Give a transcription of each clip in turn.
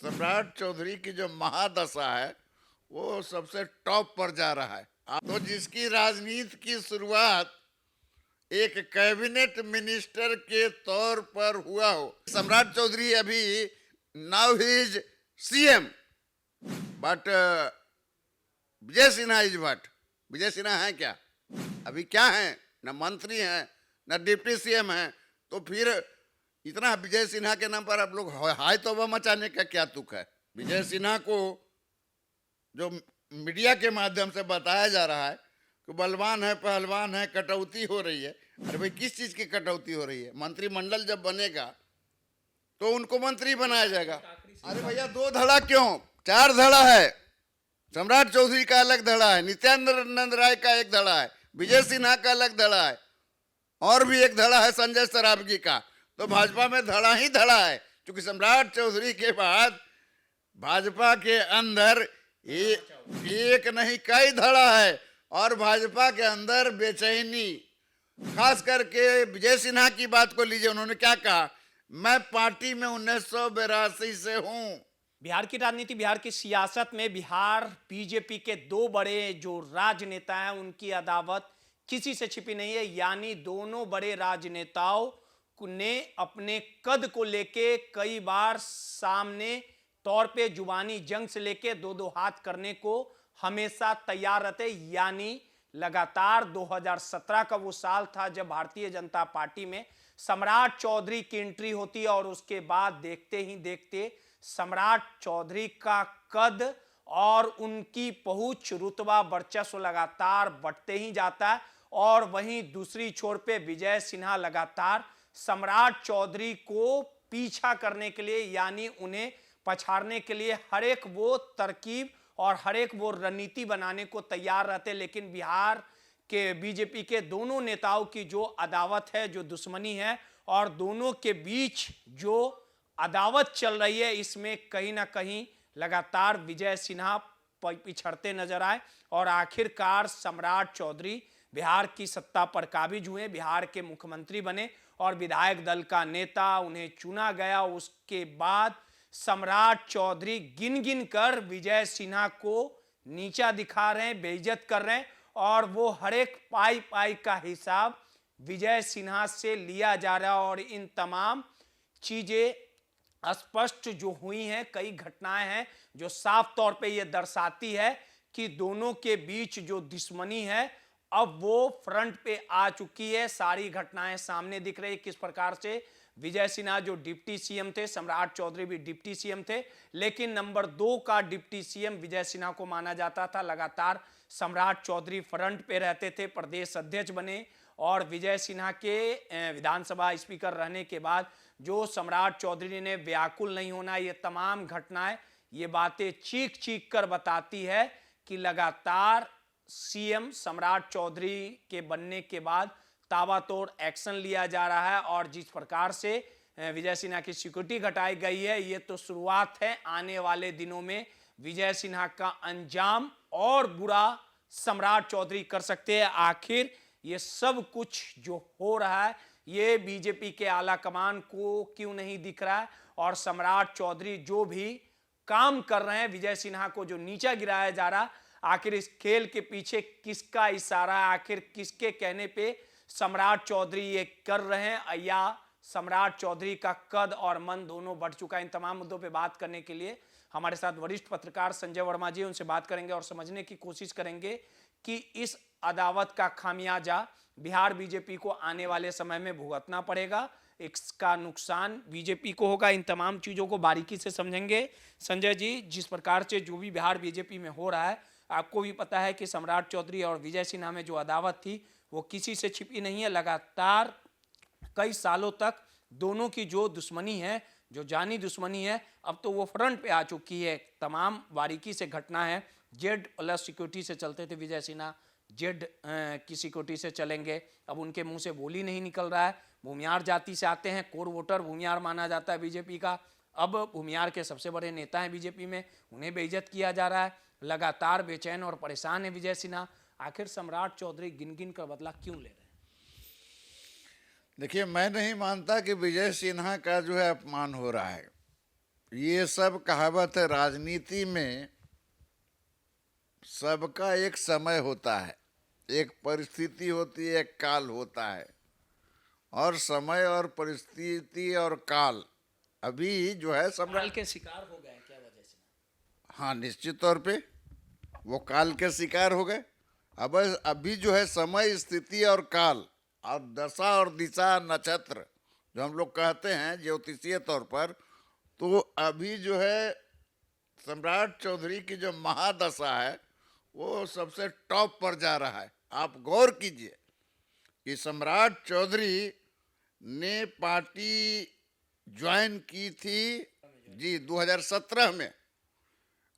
सम्राट चौधरी की जो महादशा है वो सबसे टॉप पर जा रहा है। तो जिसकी राजनीति की शुरुआत एक कैबिनेट मिनिस्टर के तौर पर हुआ हो, सम्राट चौधरी अभी now he is CM, but Vijay Sinha is what? Vijay Sinha है क्या? अभी क्या है? न मंत्री हैं, न डिप्टी सीएम हैं। तो फिर इतना विजय सिन्हा के नाम पर आप लोग हाय तौबा मचाने का क्या तुक है? विजय सिन्हा को जो मीडिया के माध्यम से बताया जा रहा है कि बलवान है, पहलवान है, कटौती हो रही है। अरे भाई, किस चीज की कटौती हो रही है? मंत्रिमंडल जब बनेगा तो उनको मंत्री बनाया जाएगा। अरे भैया, दो धड़ा क्यों? चार धड़ा है। सम्राट चौधरी का अलग धड़ा है, नित्यानंद राय का एक धड़ा है, विजय सिन्हा का अलग धड़ा है, और भी एक धड़ा है संजय सरावगी का। तो भाजपा में धड़ा ही धड़ा है, क्योंकि सम्राट चौधरी के बाद भाजपा के अंदर एक नहीं कई धड़ा है। और भाजपा के अंदर बेचैनी, खास करके विजय सिन्हा की बात को लीजिए। उन्होंने क्या कहा? मैं पार्टी में 1982 से हूं। बिहार की राजनीति, बिहार की सियासत में बिहार बीजेपी के दो बड़े जो राजनेता हैं उनकी अदावत किसी से छिपी नहीं है। यानी दोनों बड़े राजनेताओं ने अपने कद को लेके कई बार सामने तौर पे जुबानी जंग से लेके दो दो हाथ करने को हमेशा तैयार रहते। यानी लगातार 2017 का वो साल था जब भारतीय जनता पार्टी में सम्राट चौधरी की एंट्री होती है, और उसके बाद देखते ही देखते सम्राट चौधरी का कद और उनकी पहुंच, रुतबा, वर्चस्व लगातार बढ़ते ही जाता है। और वहीं दूसरी छोर पे विजय सिन्हा लगातार सम्राट चौधरी को पीछा करने के लिए, यानी उन्हें पछाड़ने के लिए हर एक वो तरकीब और हर एक वो रणनीति बनाने को तैयार रहते। लेकिन बिहार के बीजेपी के दोनों नेताओं की जो अदावत है, जो दुश्मनी है, और दोनों के बीच जो अदावत चल रही है, इसमें कहीं ना कहीं लगातार विजय सिन्हा पिछड़ते नजर आए। और आखिरकार सम्राट चौधरी बिहार की सत्ता पर काबिज हुए, बिहार के मुख्यमंत्री बने और विधायक दल का नेता उन्हें चुना गया। उसके बाद सम्राट चौधरी गिन गिन कर विजय सिन्हा को नीचा दिखा रहे हैं, बेइज्जत कर रहे हैं, और वो हर एक पाई पाई का हिसाब विजय सिन्हा से लिया जा रहा है। और इन तमाम चीजें स्पष्ट जो हुई हैं, कई घटनाएं हैं जो साफ तौर पे ये दर्शाती है कि दोनों के बीच जो दुश्मनी है अब वो फ्रंट पे आ चुकी है। सारी घटनाएं सामने दिख रही है किस प्रकार से विजय सिन्हा जो डिप्टी सीएम थे, सम्राट चौधरी भी डिप्टी सीएम थे, लेकिन नंबर 2 का डिप्टी सीएम विजय सिन्हा को माना जाता था। लगातार सम्राट चौधरी फ्रंट पे रहते थे, प्रदेश अध्यक्ष बने, और विजय सिन्हा के विधानसभा स्पीकर रहने के बाद जो सम्राट चौधरी ने व्याकुल नहीं होना, ये तमाम घटनाएं, ये बातें चीख चीख कर बताती है कि लगातार सीएम सम्राट चौधरी के बनने के बाद ताबड़तोड़ एक्शन लिया जा रहा है। और जिस प्रकार से विजय सिन्हा की सिक्योरिटी घटाई गई है, ये तो शुरुआत है। आने वाले दिनों में विजय सिन्हा का अंजाम और बुरा सम्राट चौधरी कर सकते हैं। आखिर ये सब कुछ जो हो रहा है, ये बीजेपी के आला कमान को क्यों नहीं दिख रहा है? और सम्राट चौधरी जो भी काम कर रहे हैं, विजय सिन्हा को जो नीचा गिराया जा रहा, आखिर इस खेल के पीछे किसका इशारा है? आखिर किसके कहने पे सम्राट चौधरी ये कर रहे हैं? या सम्राट चौधरी का कद और मन दोनों बढ़ चुका है? इन तमाम मुद्दों पे बात करने के लिए हमारे साथ वरिष्ठ पत्रकार संजय वर्मा जी, उनसे बात करेंगे और समझने की कोशिश करेंगे कि इस अदावत का खामियाजा बिहार बीजेपी को आने वाले समय में भुगतना पड़ेगा, इसका नुकसान बीजेपी को होगा। इन तमाम चीज़ों को बारीकी से समझेंगे। संजय जी, जिस प्रकार से जो भी बिहार बीजेपी में हो रहा है, आपको भी पता है कि सम्राट चौधरी और विजय सिन्हा में जो अदावत थी वो किसी से छिपी नहीं है। लगातार कई सालों तक दोनों की जो दुश्मनी है, जो जानी दुश्मनी है, अब तो वो फ्रंट पे आ चुकी है। तमाम बारीकी से घटना है। जेड प्लस सिक्योरिटी से चलते थे विजय सिन्हा, जेड की सिक्योरिटी से चलेंगे। अब उनके मुंह से बोली नहीं निकल रहा है। भूमियार जाति से आते हैं, कोर वोटर भूमियार माना जाता है बीजेपी का। अब भूमियार के सबसे बड़े नेता हैं बीजेपी में, उन्हें बेइज्जत किया जा रहा है। लगातार बेचैन और परेशान है विजय सिन्हा। आखिर सम्राट चौधरी गिन गिन कर बदला क्यों ले रहे हैं? देखिए, मैं नहीं मानता कि विजय सिन्हा का जो है अपमान हो रहा है। ये सब कहावत है, राजनीति में सबका एक समय होता है, एक परिस्थिति होती है, एक काल होता है। और समय और परिस्थिति और काल अभी जो है सब काल के शिकार हो गए क्या वजह से? हाँ, निश्चित तौर पे वो काल के शिकार हो गए। अब अभी जो है समय, स्थिति और काल और दशा और दिशा, नक्षत्र जो हम लोग कहते हैं ज्योतिषीय तौर पर, तो अभी जो है सम्राट चौधरी की जो महादशा है वो सबसे टॉप पर जा रहा है। आप गौर कीजिए कि सम्राट चौधरी ने पार्टी ज्वाइन की थी जी 2017 में,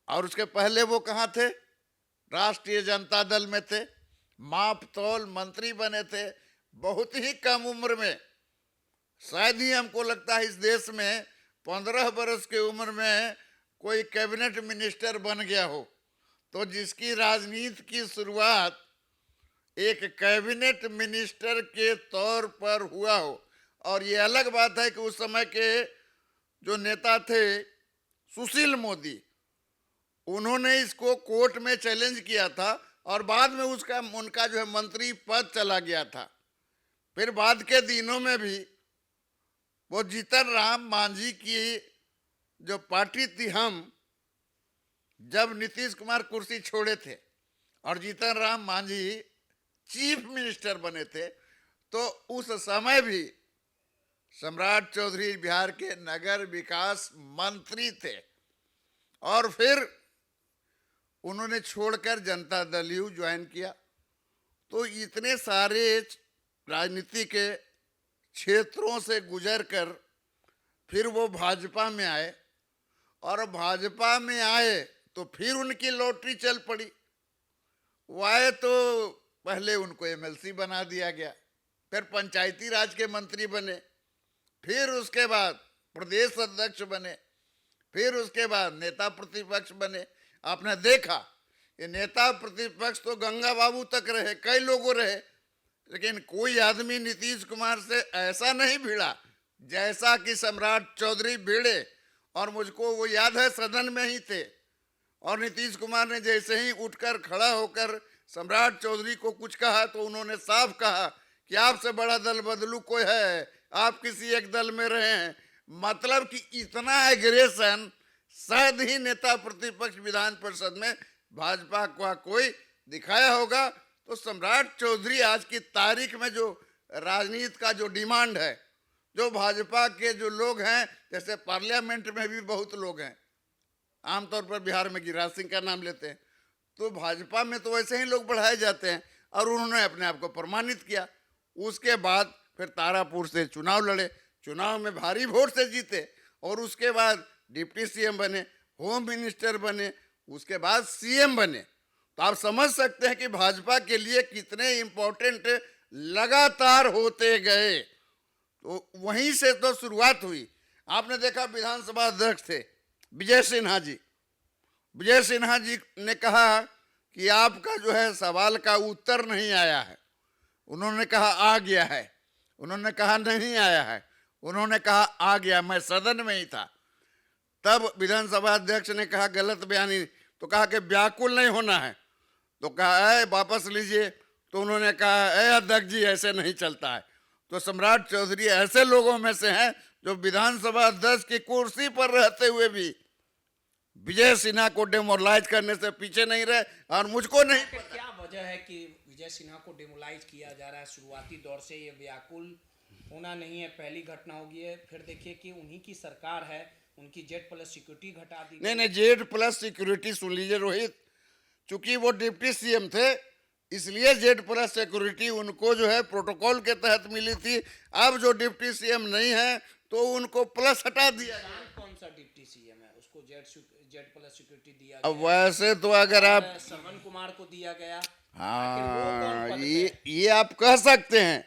और उसके पहले वो कहाँ थे? राष्ट्रीय जनता दल में थे, माप तौल मंत्री बने थे बहुत ही कम उम्र में। शायद ही हमको लगता है इस देश में 15 बरस की उम्र में कोई कैबिनेट मिनिस्टर बन गया हो। तो जिसकी राजनीति की शुरुआत एक कैबिनेट मिनिस्टर के तौर पर हुआ हो, और ये अलग बात है कि उस समय के जो नेता थे सुशील मोदी, उन्होंने इसको कोर्ट में चैलेंज किया था और बाद में उनका जो है मंत्री पद चला गया था। फिर बाद के दिनों में भी वो जीतन राम मांझी की जो पार्टी थी, हम जब नीतीश कुमार कुर्सी छोड़े थे और जीतन राम मांझी चीफ मिनिस्टर बने थे, तो उस समय भी सम्राट चौधरी बिहार के नगर विकास मंत्री थे। और फिर उन्होंने छोड़कर जनता दल यू ज्वाइन किया। तो इतने सारे राजनीति के क्षेत्रों से गुजरकर फिर वो भाजपा में आए, और भाजपा में आए तो फिर उनकी लॉटरी चल पड़ी। वो आए तो पहले उनको एमएलसी बना दिया गया, फिर पंचायती राज के मंत्री बने, फिर उसके बाद प्रदेश अध्यक्ष बने, फिर उसके बाद नेता प्रतिपक्ष बने। आपने देखा ये नेता प्रतिपक्ष तो गंगा बाबू तक रहे, कई लोगों रहे, लेकिन कोई आदमी नीतीश कुमार से ऐसा नहीं भिड़ा जैसा कि सम्राट चौधरी भिड़े। और मुझको वो याद है, सदन में ही थे और नीतीश कुमार ने जैसे ही उठकर खड़ा होकर सम्राट चौधरी को कुछ कहा तो उन्होंने साफ कहा कि आपसे बड़ा दल बदलू कोई है, आप किसी एक दल में रहे हैं। मतलब कि इतना एग्रेशन शायद ही नेता प्रतिपक्ष विधान परिषद में भाजपा का कोई दिखाया होगा। तो सम्राट चौधरी आज की तारीख में जो राजनीति का जो डिमांड है, जो भाजपा के जो लोग हैं, जैसे पार्लियामेंट में भी बहुत लोग हैं, आमतौर पर बिहार में गिरिराज सिंह का नाम लेते हैं, तो भाजपा में तो वैसे ही लोग बढ़ाए जाते हैं, और उन्होंने अपने आप को प्रमाणित किया। उसके बाद फिर तारापुर से चुनाव लड़े, चुनाव में भारी वोट से जीते, और उसके बाद डिप्टी सीएम बने, होम मिनिस्टर बने, उसके बाद सीएम बने। तो आप समझ सकते हैं कि भाजपा के लिए कितने इम्पोर्टेंट लगातार होते गए। तो वहीं से तो शुरुआत हुई। आपने देखा विधानसभा अध्यक्ष थे विजय सिन्हा जी। विजय सिन्हा जी ने कहा कि आपका जो है सवाल का उत्तर नहीं आया है। उन्होंने कहा आ गया है, उन्होंने कहा नहीं आया है, उन्होंने कहा आ गया, मैं सदन में ही था। तब विधानसभा अध्यक्ष ने कहा गलत बयानी, तो कहा कि व्याकुल नहीं होना है, तो कहा है वापस लीजिए। तो उन्होंने कहा अध्यक्ष जी ऐसे नहीं चलता है। तो सम्राट चौधरी ऐसे लोगों में से हैं जो विधानसभा अध्यक्ष की कुर्सी पर रहते हुए भी विजय सिन्हा को डेमोरलाइज करने से पीछे नहीं रहे। और मुझको नहीं पता क्या वजह है कि विजय सिन्हा को डेमोलाइज किया जा रहा है। शुरुआती दौर से ये व्याकुल होना नहीं है, पहली घटना होगी है। फिर देखिए कि उन्हीं की सरकार है, उनकी Z+ सिक्योरिटी घटा दी। नहीं, Z+ सिक्योरिटी सुन लीजिए रोहित, चूंकि वो डिप्टी सीएम थे इसलिए Z+ सिक्योरिटी उनको जो है प्रोटोकॉल के तहत मिली थी। अब जो डिप्टी सीएम नहीं है तो उनको प्लस हटा दिया गया। कौन सा डिप्टी सीएम है उसको Z+ सिक्योरिटी दिया अब वैसे तो अगर आप श्रवण कुमार को दिया गया, हाँ ये आप कह सकते हैं,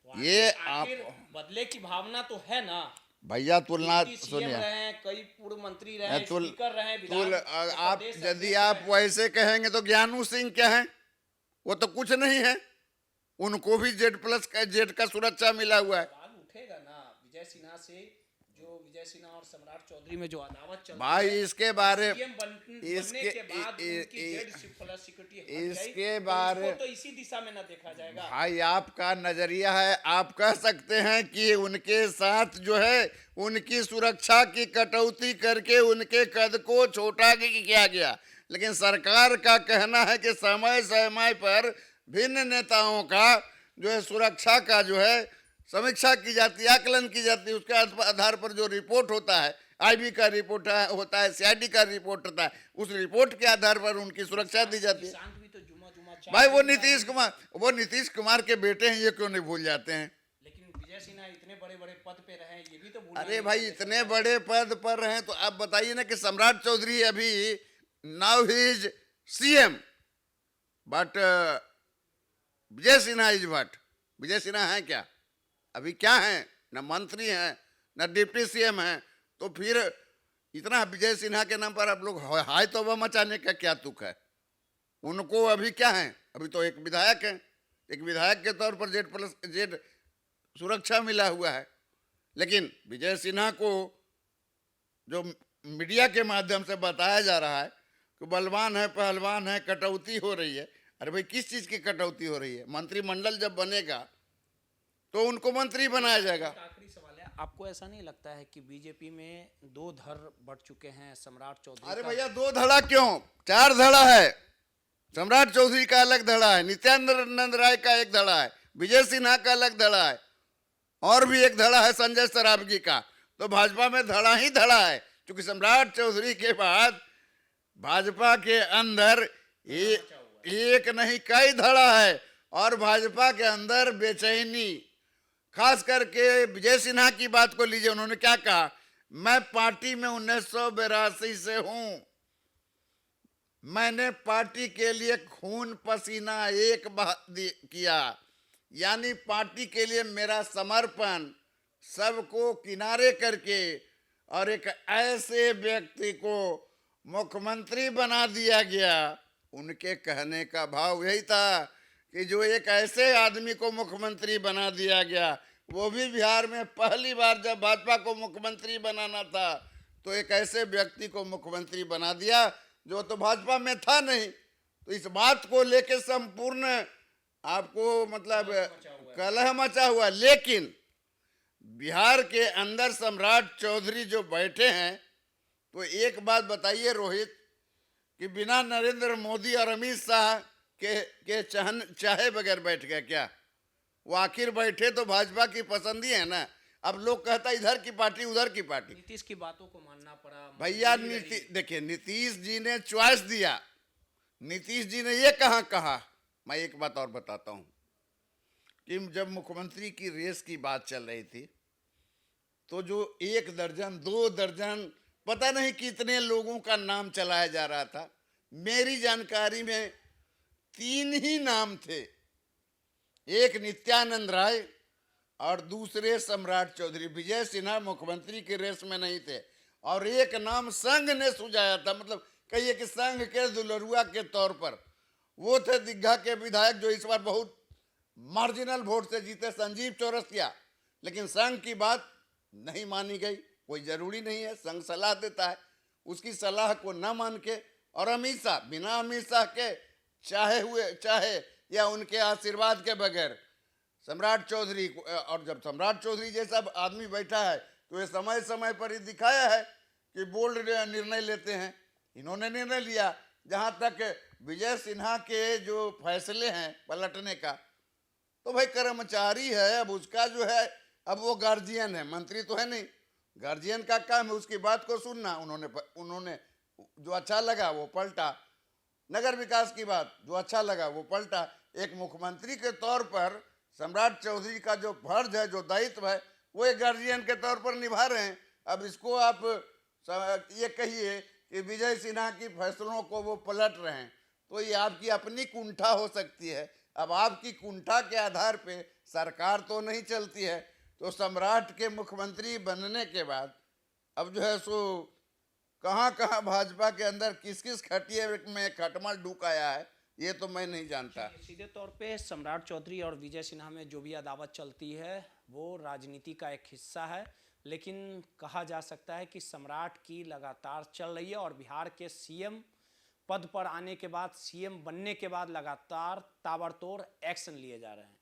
ये आप बदले की भावना तो है ना भैया। तुलना सुनिए, कई पूर्व मंत्री रहे, तुल, स्पीकर रहे, आप यदि आप वैसे कहेंगे तो ज्ञानू सिंह क्या है? वो तो कुछ नहीं है, उनको भी Z+ का सुरक्षा मिला हुआ है। उठेगा ना विजय सिन्हा से जो विजय सिन्हा और सम्राट चौधरी में जो अदावत चल भाई रही है, इसके बारे सीएम बनने के बाद उनकी जेड प्लस सिक्योरिटी हट गई, इसके तो बारे इसको तो इसी दिशा में ना देखा जाएगा। भाई आपका नजरिया है, आप कह सकते हैं कि उनके साथ जो है उनकी सुरक्षा की कटौती करके उनके कद को छोटा किया गया, लेकिन सरकार का कहना है कि समय समय पर भिन्न नेताओं का जो है सुरक्षा का जो है समीक्षा की जाती है, आकलन की जाती है। उसके आधार पर जो रिपोर्ट होता है, आईबी का रिपोर्ट होता है, सीआईडी का रिपोर्ट होता है, उस रिपोर्ट के आधार पर उनकी सुरक्षा दी जाती है। भी तो जुमा भाई वो नीतीश कुमार के बेटे हैं, ये क्यों नहीं भूल जाते हैं? लेकिन विजय सिन्हा इतने बड़े बड़े पद पे रहे, ये भी तो अरे भाई इतने बड़े पद पर रहे तो आप बताइए ना कि सम्राट चौधरी अभी now he is CM, but Vijay Sinha is what? Vijay Sinha है क्या? अभी क्या है? न मंत्री हैं न डिप्टी सीएम हैं, तो फिर इतना विजय सिन्हा के नाम पर आप लोग हाय तौबा मचाने का क्या तुक है? उनको अभी क्या है? अभी तो एक विधायक है, एक विधायक के तौर पर जेड सुरक्षा मिला हुआ है। लेकिन विजय सिन्हा को जो मीडिया के माध्यम से बताया जा रहा है कि बलवान है, पहलवान है, कटौती हो रही है। अरे भाई किस चीज की कटौती हो रही है? मंत्रिमंडल जब बनेगा तो उनको मंत्री बनाया जाएगा। आखिरी सवाल है, आपको ऐसा नहीं लगता है कि बीजेपी में दो धड़ बढ़ चुके हैं सम्राट चौधरी? अरे भैया दो धड़ा क्यों, चार धड़ा है। सम्राट चौधरी का अलग धड़ा है, नित्यानंद राय का एक धड़ा है, विजय सिन्हा का अलग धड़ा है, और भी एक धड़ा है संजय सरावगी का। तो भाजपा में धड़ा ही धड़ा है, क्योंकि सम्राट चौधरी के बाद भाजपा के अंदर एक नहीं कई धड़ा है, और भाजपा के अंदर बेचैनी, खास करके विजय सिन्हा की बात को लीजिए। उन्होंने क्या कहा? मैं पार्टी में 1982 से हूं, मैंने पार्टी के लिए खून पसीना एक किया, यानी पार्टी के लिए मेरा समर्पण, सबको किनारे करके, और एक ऐसे व्यक्ति को मुख्यमंत्री बना दिया गया। उनके कहने का भाव यही था कि जो एक ऐसे आदमी को मुख्यमंत्री बना दिया गया, वो भी बिहार में पहली बार जब भाजपा को मुख्यमंत्री बनाना था, तो एक ऐसे व्यक्ति को मुख्यमंत्री बना दिया जो तो भाजपा में था नहीं। तो इस बात को लेके संपूर्ण आपको मतलब कलह मचा हुआ। लेकिन बिहार के अंदर सम्राट चौधरी जो बैठे हैं, तो एक बात बताइए रोहित, कि बिना नरेंद्र मोदी और अमित शाह के चाहे बगैर बैठ गया क्या? वो आखिर बैठे तो भाजपा की पसंद ही है ना। अब लोग कहता इधर की पार्टी उधर की पार्टी। नीतीश की बातों को मानना पड़ा भैया। देखिए नीतीश जी ने चॉइस दिया, नीतीश जी ने ये कहा। मैं एक बात और बताता हूं कि जब मुख्यमंत्री की रेस की बात चल रही थी, तो जो 1 दर्जन 2 दर्जन पता नहीं कितने लोगों का नाम चलाया जा रहा था। मेरी जानकारी में 3 ही नाम थे, एक नित्यानंद राय और दूसरे सम्राट चौधरी। विजय सिन्हा मुख्यमंत्री की रेस में नहीं थे। और एक नाम संघ ने सुझाया था, मतलब कहिए कि संघ के दुलरुआ के तौर पर, वो थे दीघा के विधायक जो इस बार बहुत मार्जिनल वोट से जीते, संजीव चौरसिया। लेकिन संघ की बात नहीं मानी गई। कोई जरूरी नहीं है, संघ सलाह देता है, उसकी सलाह को न मान के, और अमित शाह बिना अमित शाह के चाहे या उनके आशीर्वाद के बगैर सम्राट चौधरी, और जब सम्राट चौधरी जैसा आदमी बैठा है तो ये समय समय पर ही दिखाया है कि बोल्ड निर्णय लेते हैं। इन्होंने निर्णय लिया। जहां तक विजय सिन्हा के जो फैसले हैं पलटने का, तो भाई कर्मचारी है, अब उसका जो है, अब वो गार्जियन है, मंत्री तो है नहीं। गार्जियन का काम है उसकी बात को सुनना। उन्होंने जो अच्छा लगा वो पलटा, नगर विकास की बात जो अच्छा लगा वो पलटा। एक मुख्यमंत्री के तौर पर सम्राट चौधरी का जो फर्ज है, जो दायित्व है, वो एक गार्जियन के तौर पर निभा रहे हैं। अब इसको आप ये कहिए कि विजय सिन्हा की फैसलों को वो पलट रहे हैं, तो ये आपकी अपनी कुंठा हो सकती है। अब आपकी कुंठा के आधार पे सरकार तो नहीं चलती है। तो सम्राट के मुख्यमंत्री बनने के बाद अब जो है सो कहाँ भाजपा के अंदर किस किस खटिए में खटमल ढूक आया है, ये तो मैं नहीं जानता। सीधे तौर पे सम्राट चौधरी और विजय सिन्हा में जो भी अदावत चलती है वो राजनीति का एक हिस्सा है। लेकिन कहा जा सकता है कि सम्राट की लगातार चल रही है और बिहार के सीएम पद पर आने के बाद, सीएम बनने के बाद लगातार ताबड़तोड़ एक्शन लिए जा रहे हैं।